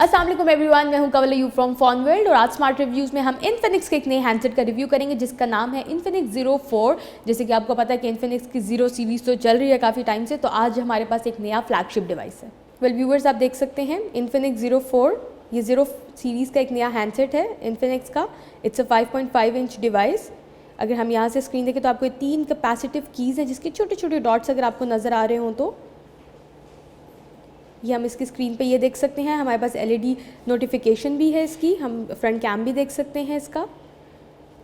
अस्सलाम वालेकुम एवरीवन, मैं हूं कवल यू फ्रॉम फोनवर्ल्ड और आज स्मार्ट रिव्यूज़ में हम इन्फिनिक्स के एक नए हैंडसेट का रिव्यू करेंगे जिसका नाम है इन्फिनिक्स ज़ीरो 4। जैसे कि आपको पता है कि इन्फिनिक्स की ज़ीरो सीरीज़ तो चल रही है काफ़ी टाइम से, तो आज हमारे पास एक नया फ्लैगशिप डिवाइस है। वेल व्यूअर्स, आप देख सकते हैं इन्फिनिक्स ज़ीरो 4, ये ज़ीरो सीरीज़ का एक नया हैंडसेट है इन्फिनिक्स का। It's a 5.5 inch device. अगर हम यहाँ से स्क्रीन देखें तो आपको 3 कैपेसिटिव कीज़ हैं जिसके छोटे छोटे डॉट्स अगर आपको नज़र आ रहे हों तो ये हम इसकी स्क्रीन पे ये देख सकते हैं। हमारे पास एलईडी नोटिफिकेशन भी है इसकी, हम फ्रंट कैम भी देख सकते हैं इसका।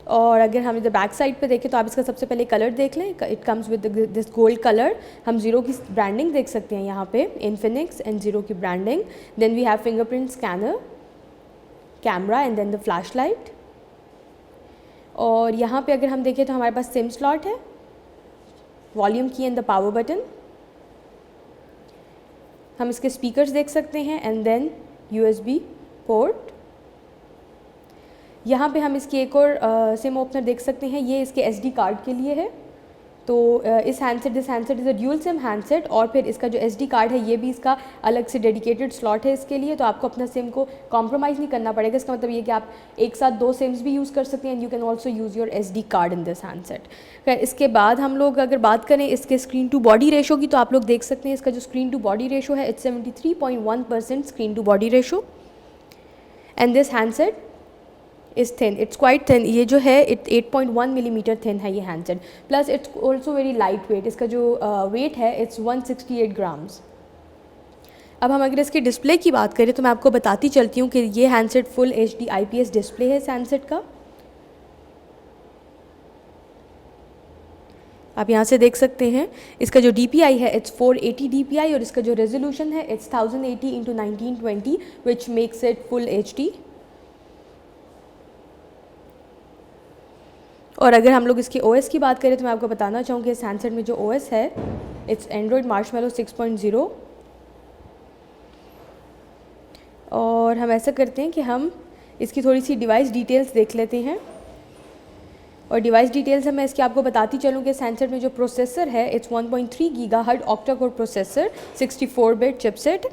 और अगर हम इधर बैक साइड पे देखें तो आप इसका सबसे पहले कलर देख लें। It comes with this gold colour. हम ज़ीरो की ब्रांडिंग देख सकते हैं यहाँ पे, इन्फिनिक्स एंड ज़ीरो की branding. Then we have fingerprint scanner, camera and then the flash light. और यहाँ पे अगर हम देखें तो हमारे पास सिम स्लॉट है, volume key and the power button. हम इसके स्पीकर्स देख सकते हैं एंड देन यूएसबी पोर्ट। यहाँ पे हम इसकी एक और सिम ओपनर देख सकते हैं, ये इसके एसडी कार्ड के लिए है। तो this handset is a dual SIM handset और फिर इसका जो एसडी कार्ड है ये भी इसका अलग से डेडिकेटेड स्लॉट है इसके लिए। तो आपको अपना सिम को कॉम्प्रोमाइज़ नहीं करना पड़ेगा। इसका मतलब ये कि आप एक साथ 2 सिम्स भी यूज़ कर सकते हैं and you can also use your SD card in this handset. इसके बाद हम लोग अगर बात करें इसके स्क्रीन टू बॉडी रेशो की, तो आप लोग देख सकते हैं इसका जो स्क्रीन टू बॉडी रेशो है it's 73.1% screen to body ratio. And this handset is thin, it's quite thin. ये जो है 8.1 मिलीमीटर थिन है ये handset. Plus it's also very light weight. इसका जो वेट है इट्स 168 ग्राम्स। अब हम अगर इसकी डिस्प्ले की बात करें तो मैं आपको बताती चलती हूँ कि ये handset full HD IPS display है इस हैंडसेट का। आप यहाँ से देख सकते हैं इसका जो DPI है इट्स 480 DPI और इसका जो रेजोल्यूशन है it's 1080 into 1920 which makes it full HD। और अगर हम लोग इसकी OS की बात करें तो मैं आपको बताना चाहूँगी इस हैंडसेट में जो OS है इट्स एंड्रॉयड मार्शमैलो 6.0। और हम ऐसा करते हैं कि हम इसकी थोड़ी सी डिवाइस डिटेल्स देख लेते हैं। और डिवाइस डिटेल्स है मैं इसकी आपको बताती चलूँ कि इस हैंडसेट में जो प्रोसेसर है it's 1.3 gigahertz octa core processor, 64 bit chipset.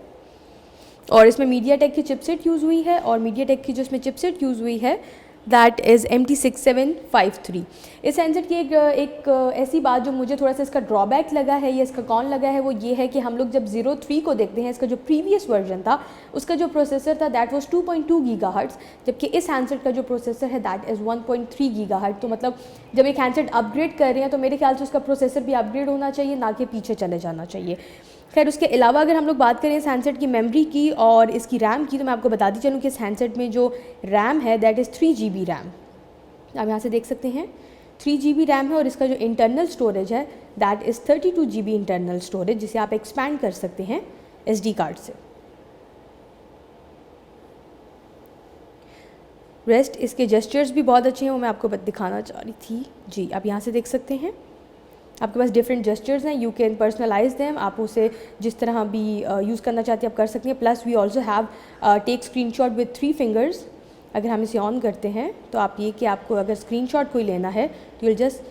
और इसमें मीडियाटेक की चिपसेट यूज़ हुई है और मीडियाटेक की जो इसमें चिपसेट यूज़ हुई है दैट इज़ MT6753। इस हैंडसेट की एक ऐसी बात जो मुझे थोड़ा सा इसका ड्रॉबैक लगा है या इसका कौन लगा है वो ये है कि हम लोग जब 03 को देखते हैं, इसका जो प्रीवियस वर्जन था उसका जो प्रोसेसर था दैट वाज 2.2 गीगाहर्ट्ज़, जबकि इस हैंडसेट का जो प्रोसेसर है दैट इज़ 1.3 गीगाहर्ट्ज़। तो मतलब जब एक हैंडसेट अपग्रेड कर रहे हैं तो मेरे ख्याल से उसका प्रोसेसर भी अपग्रेड होना चाहिए, ना कि पीछे चले जाना चाहिए। खैर, उसके अलावा अगर हम लोग बात करें इस हैंडसेट की मेमोरी की और इसकी रैम की, तो मैं आपको बताती चलूँ कि इस हैंडसेट में जो रैम है दैट इज़ 3 GB रैम। आप यहाँ से देख सकते हैं 3 GB रैम है और इसका जो इंटरनल स्टोरेज है that is 32 GB internal storage, जिसे आप एक्सपैंड कर सकते हैं SD कार्ड से। रेस्ट इसके जेस्चर्स भी बहुत अच्छे हैं, वो मैं आपको दिखाना चाह रही थी। जी, आप यहाँ से देख सकते हैं आपके पास डिफरेंट जेस्चर्स हैं, यू कैन पर्सनलाइज देम। आप उसे जिस तरह भी यूज़ करना चाहते हैं आप कर सकते हैं। Plus we also have take screenshot with 3 fingers. अगर हम इसे ऑन करते हैं तो आप ये कि आपको अगर स्क्रीनशॉट कोई लेना है तो यूल जस्ट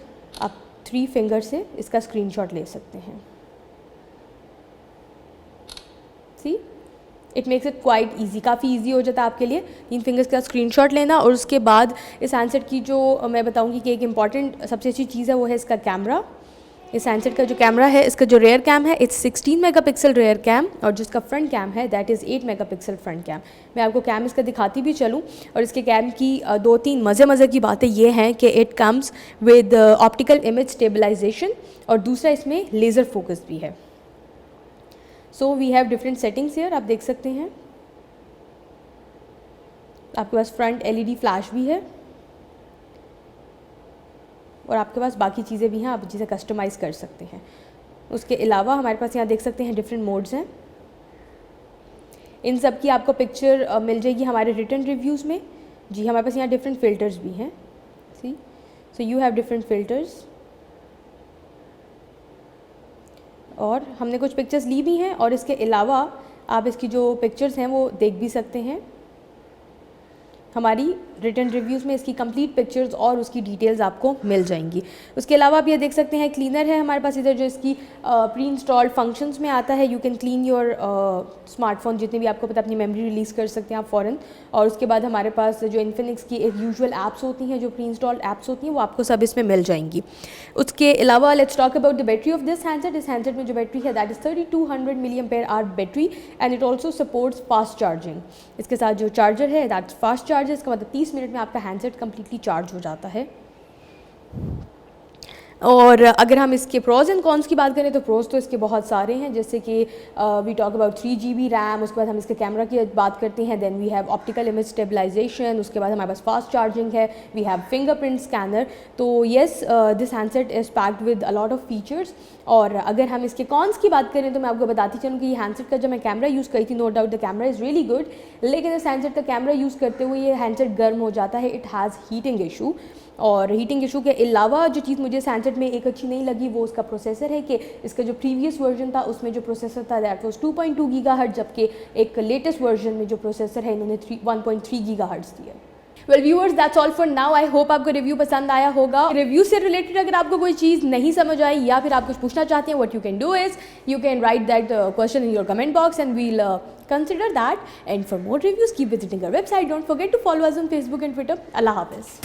आप 3 फिंगर से इसका स्क्रीनशॉट ले सकते हैं। See, it makes it quite easy, काफ़ी ईजी हो जाता है आपके लिए 3 फिंगर्स का स्क्रीनशॉट लेना। और उसके बाद इस हैंडसेट की जो मैं बताऊंगी कि एक इम्पॉर्टेंट सबसे अच्छी चीज़ है वो है इसका कैमरा। इस हैंडसेट का जो कैमरा है, इसका जो रेयर कैम है इट्स 16 मेगापिक्सल रेयर कैम और जिसका फ्रंट कैम है that is 8 megapixel front cam. मैं आपको कैम इसका दिखाती भी चलूँ। और इसके कैम की 2-3 मज़े की बातें ये हैं कि it comes with optical image stabilisation और दूसरा इसमें लेज़र फोकस भी है। So we have different settings here, आप देख सकते हैं। आपके पास फ्रंट LED फ्लैश भी है और आपके पास बाकी चीज़ें भी हैं, आप जिसे कस्टमाइज़ कर सकते हैं। उसके अलावा हमारे पास यहाँ देख सकते हैं डिफरेंट मोड्स हैं। इन सब की आपको पिक्चर मिल जाएगी हमारे रिटन रिव्यूज़ में। जी, हमारे पास यहाँ डिफरेंट फ़िल्टर्स भी हैं। See, so you have different filters और हमने कुछ पिक्चर्स ली भी हैं और इसके अलावा आप इसकी जो पिक्चर्स हैं वो देख भी सकते हैं। हमारी रिटन रिव्यूज़ में इसकी कंप्लीट पिक्चर्स और उसकी डिटेल्स आपको मिल जाएंगी। उसके अलावा आप ये देख सकते हैं क्लीनर है हमारे पास इधर जो इसकी प्री इंस्टॉल्ड फंक्शंस में आता है। You can clean your smartphone जितने भी आपको पता अपनी मेमोरी रिलीज़ कर सकते हैं आप फ़ौरन। और उसके बाद हमारे पास जो इन्फिनिक्स की एक यूजुअल ऐप्स होती हैं, जो प्री इंस्टॉल्ड ऐप्स होती हैं, वो आपको सब इसमें मिल जाएंगी। उसके अलावा let's talk about the battery of this handset. इस हैंडसेट में जो बैटरी है that is 3200 mAh battery and it also supports fast charging. इसके साथ जो चार्जर है दैट फास्ट चार्ज है, इसका मतलब 30 मिनट में आपका हैंडसेट कम्प्लीटली चार्ज हो जाता है। और अगर हम इसके प्रोज एंड कॉन्स की बात करें तो प्रोज तो इसके बहुत सारे हैं, जैसे कि we talk about 3GB RAM. उसके बाद हम इसके कैमरा की बात करते हैं, then we have optical image stabilisation. उसके बाद हमारे पास फास्ट चार्जिंग है, वी हैव फिंगरप्रिंट स्कैनर। तो yes, this handset is packed with a lot of features. और अगर हम इसके कॉन्स की बात करें तो मैं आपको बताती चलूँ कि ये हैंडसेट का जब मैं कैमरा यूज़ करी थी, no doubt the camera is really good, लेकिन इस हैंडसेट का कैमरा यूज़ करते हुए ये हैंडसेट गर्म हो जाता है। It has heating issue. और हीटिंग इशू के अलावा जो चीज़ मुझे सैमसंग में एक अच्छी नहीं लगी वो उसका प्रोसेसर है कि इसका जो प्रीवियस वर्जन था उसमें जो प्रोसेसर था दैट वाज 2.2 गीगाहर्ट्ज़, जबकि एक लेटेस्ट वर्जन में जो प्रोसेसर है इन्होंने 1.3 गीगाहर्ट्ज़ दिया। Well viewers, that's all for now. I hope आपको रिव्यू पसंद आया होगा। रिव्यू से रिलेटेड अगर आपको कोई चीज़ नहीं समझ आई या फिर आप कुछ पूछना चाहते हैं, what you can do is you can write that question in your comment box and we'll consider that. And for more reviews, keep visiting our website. Don't forget to follow us on Facebook and Twitter. Allah Hafiz.